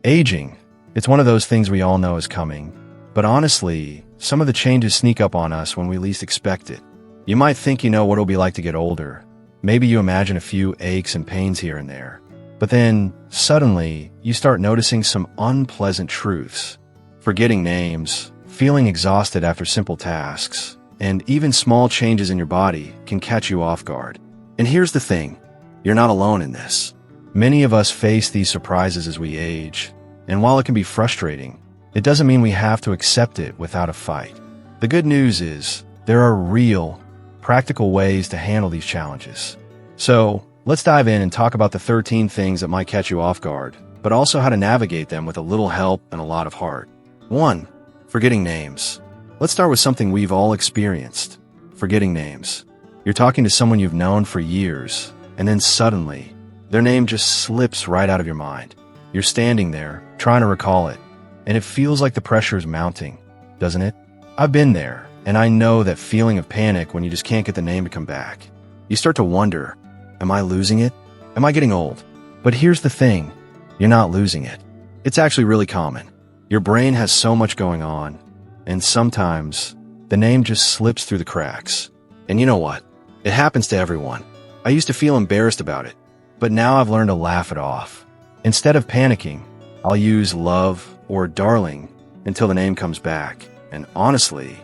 Aging. It's one of those things we all know is coming. But honestly, some of the changes sneak up on us when we least expect it. You might think you know what it'll be like to get older. Maybe you imagine a few aches and pains here and there. But then, suddenly, you start noticing some unpleasant truths. Forgetting names, feeling exhausted after simple tasks, and even small changes in your body can catch you off guard. And here's the thing, you're not alone in this. Many of us face these surprises as we age, and while it can be frustrating, it doesn't mean we have to accept it without a fight. The good news is, there are real, practical ways to handle these challenges. So, let's dive in and talk about the 13 things that might catch you off guard, but also how to navigate them with a little help and a lot of heart. 1. Forgetting names. Let's start with something we've all experienced. Forgetting names. You're talking to someone you've known for years, and then suddenly, their name just slips right out of your mind. You're standing there, trying to recall it, and it feels like the pressure is mounting, doesn't it? I've been there, and I know that feeling of panic when you just can't get the name to come back. You start to wonder, am I losing it? Am I getting old? But here's the thing, you're not losing it. It's actually really common. Your brain has so much going on, and sometimes the name just slips through the cracks. And you know what? It happens to everyone. I used to feel embarrassed about it, but now I've learned to laugh it off. Instead of panicking, I'll use love or darling until the name comes back. And honestly,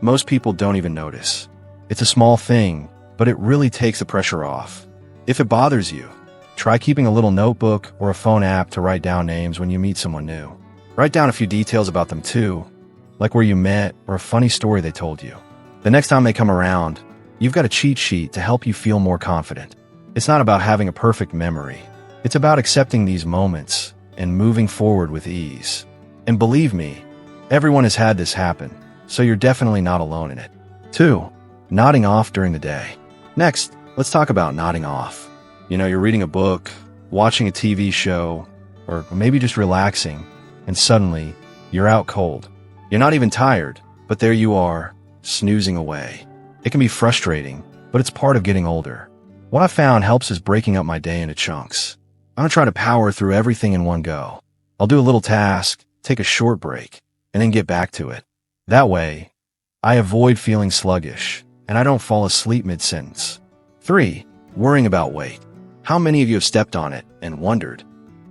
most people don't even notice. It's a small thing, but it really takes the pressure off. If it bothers you, try keeping a little notebook or a phone app to write down names when you meet someone new. Write down a few details about them too, like where you met or a funny story they told you. The next time they come around, you've got a cheat sheet to help you feel more confident. It's not about having a perfect memory. It's about accepting these moments and moving forward with ease. And believe me, everyone has had this happen, so you're definitely not alone in it. 2. Nodding off during the day. Next, let's talk about nodding off. You know, you're reading a book, watching a TV show, or maybe just relaxing, and suddenly, you're out cold. You're not even tired, but there you are, snoozing away. It can be frustrating, but it's part of getting older. What I found helps is breaking up my day into chunks. I don't try to power through everything in one go. I'll do a little task, take a short break, and then get back to it. That way, I avoid feeling sluggish, and I don't fall asleep mid-sentence. 3. Worrying about weight. How many of you have stepped on it and wondered,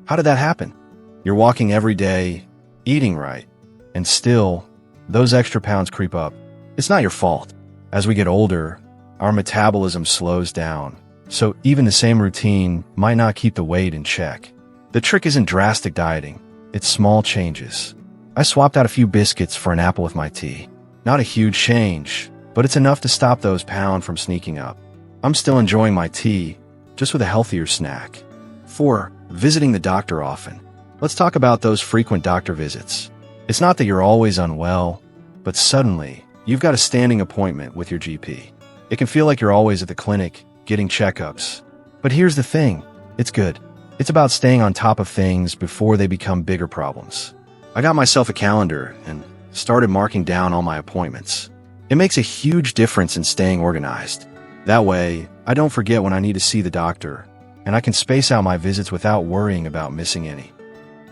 how did that happen? You're walking every day, eating right, and still, those extra pounds creep up. It's not your fault. As we get older, our metabolism slows down, so even the same routine might not keep the weight in check. The trick isn't drastic dieting, it's small changes. I swapped out a few biscuits for an apple with my tea. Not a huge change, but it's enough to stop those pounds from sneaking up. I'm still enjoying my tea, just with a healthier snack. 4. Visiting the doctor often. Let's talk about those frequent doctor visits. It's not that you're always unwell, but suddenly, you've got a standing appointment with your GP. It can feel like you're always at the clinic, getting checkups. But here's the thing, it's good. It's about staying on top of things before they become bigger problems. I got myself a calendar and started marking down all my appointments. It makes a huge difference in staying organized. That way, I don't forget when I need to see the doctor, and I can space out my visits without worrying about missing any.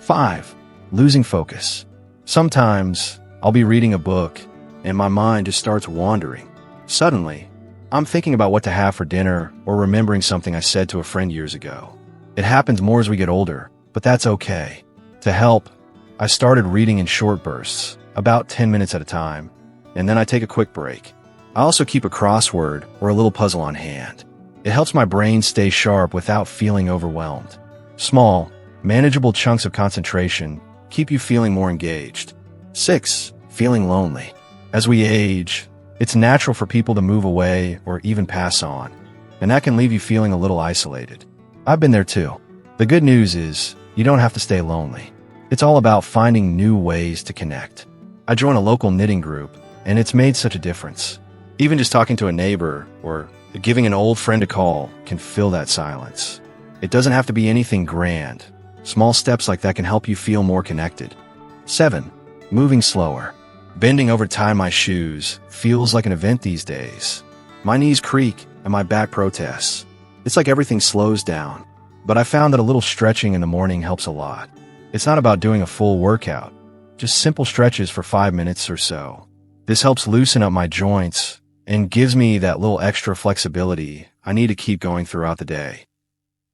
5. Losing focus. Sometimes, I'll be reading a book, and my mind just starts wandering. Suddenly, I'm thinking about what to have for dinner or remembering something I said to a friend years ago. It happens more as we get older, but that's okay. To help, I started reading in short bursts, about 10 minutes at a time, and then I take a quick break. I also keep a crossword or a little puzzle on hand. It helps my brain stay sharp without feeling overwhelmed. Small, manageable chunks of concentration keep you feeling more engaged. 6. Feeling lonely. As we age, it's natural for people to move away or even pass on, and that can leave you feeling a little isolated. I've been there too. The good news is, you don't have to stay lonely. It's all about finding new ways to connect. I joined a local knitting group, and it's made such a difference. Even just talking to a neighbor or giving an old friend a call can fill that silence. It doesn't have to be anything grand. Small steps like that can help you feel more connected. 7. Moving slower. Bending over to tie my shoes feels like an event these days. My knees creak and my back protests. It's like everything slows down. but I found that a little stretching in the morning helps a lot. It's not about doing a full workout, just simple stretches for 5 minutes or so. This helps loosen up my joints and gives me that little extra flexibility I need to keep going throughout the day.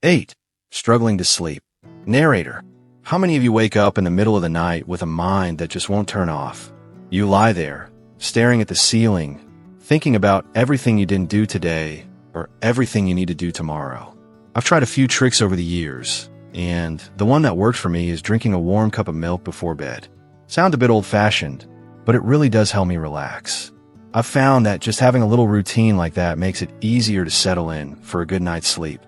8. Struggling to sleep. Narrator. How many of you wake up in the middle of the night with a mind that just won't turn off? You lie there, staring at the ceiling, thinking about everything you didn't do today or everything you need to do tomorrow. I've tried a few tricks over the years, and the one that works for me is drinking a warm cup of milk before bed. Sounds a bit old-fashioned, but it really does help me relax. I've found that just having a little routine like that makes it easier to settle in for a good night's sleep.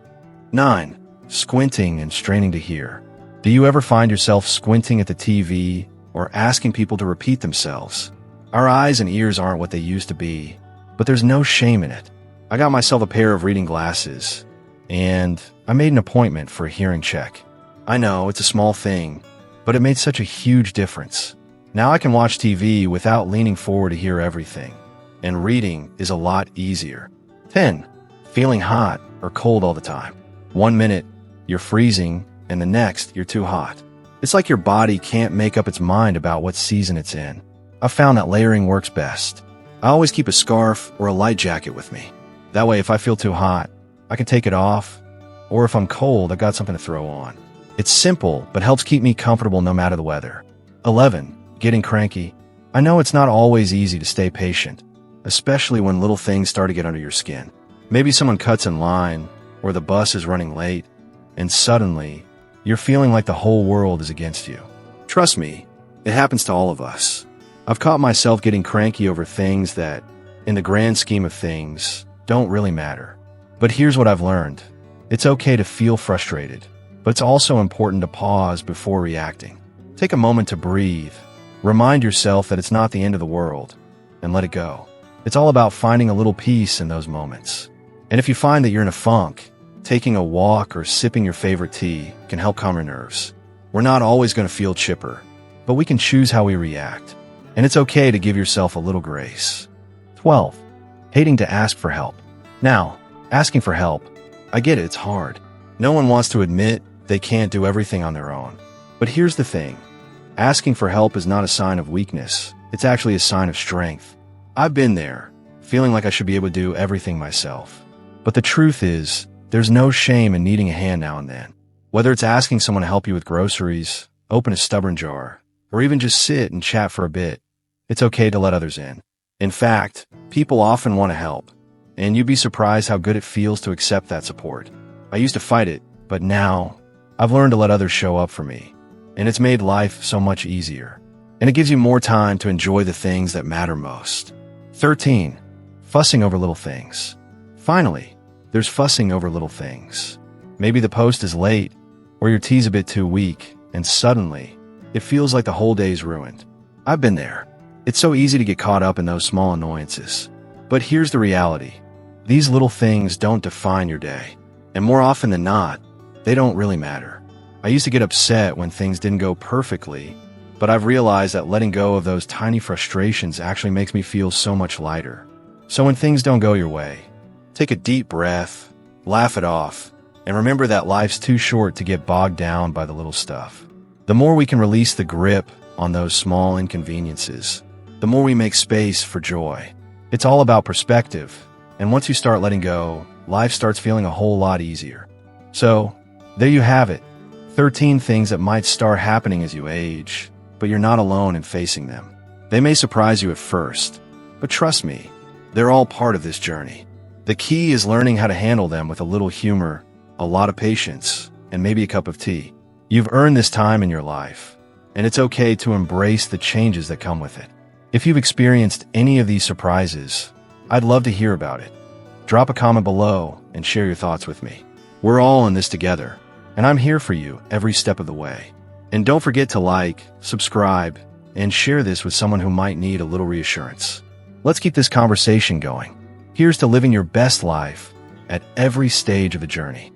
9. Squinting and straining to hear. Do you ever find yourself squinting at the TV or asking people to repeat themselves? Our eyes and ears aren't what they used to be, but there's no shame in it. I got myself a pair of reading glasses, and I made an appointment for a hearing check. I know, it's a small thing, but it made such a huge difference. Now I can watch TV without leaning forward to hear everything, and reading is a lot easier. 10. Feeling hot or cold all the time. 1 minute, you're freezing, and the next, you're too hot. It's like your body can't make up its mind about what season it's in. I've found that layering works best. I always keep a scarf or a light jacket with me. That way, if I feel too hot, I can take it off, or if I'm cold, I got something to throw on. It's simple, but helps keep me comfortable no matter the weather. 11. Getting cranky. I know it's not always easy to stay patient, especially when little things start to get under your skin. Maybe someone cuts in line, or the bus is running late, and suddenly, you're feeling like the whole world is against you. Trust me, it happens to all of us. I've caught myself getting cranky over things that, in the grand scheme of things, don't really matter. But here's what I've learned. It's okay to feel frustrated, but it's also important to pause before reacting. Take a moment to breathe. Remind yourself that it's not the end of the world, and let it go. It's all about finding a little peace in those moments. And if you find that you're in a funk, taking a walk or sipping your favorite tea can help calm your nerves. We're not always going to feel chipper, but we can choose how we react. And it's okay to give yourself a little grace. 12. Hating to ask for help. Now, asking for help, I get it, it's hard. No one wants to admit they can't do everything on their own. But here's the thing. Asking for help is not a sign of weakness. It's actually a sign of strength. I've been there, feeling like I should be able to do everything myself. But the truth is, there's no shame in needing a hand now and then. Whether it's asking someone to help you with groceries, open a stubborn jar, or even just sit and chat for a bit, it's okay to let others in. In fact, people often want to help, and you'd be surprised how good it feels to accept that support. I used to fight it, but now I've learned to let others show up for me, and it's made life so much easier. And it gives you more time to enjoy the things that matter most. 13. Fussing over little things. Finally, there's fussing over little things. Maybe the post is late, or your tea's a bit too weak, and suddenly, it feels like the whole day's ruined. I've been there. It's so easy to get caught up in those small annoyances. But here's the reality. These little things don't define your day. And more often than not, they don't really matter. I used to get upset when things didn't go perfectly, but I've realized that letting go of those tiny frustrations actually makes me feel so much lighter. So when things don't go your way, take a deep breath, laugh it off, and remember that life's too short to get bogged down by the little stuff. The more we can release the grip on those small inconveniences, the more we make space for joy. It's all about perspective, and once you start letting go, life starts feeling a whole lot easier. So, there you have it. 13 things that might start happening as you age, but you're not alone in facing them. They may surprise you at first, but trust me, they're all part of this journey. The key is learning how to handle them with a little humor, a lot of patience, and maybe a cup of tea. You've earned this time in your life, and it's okay to embrace the changes that come with it. If you've experienced any of these surprises, I'd love to hear about it. Drop a comment below and share your thoughts with me. We're all in this together, and I'm here for you every step of the way. And don't forget to like, subscribe, and share this with someone who might need a little reassurance. Let's keep this conversation going. Here's to living your best life at every stage of the journey.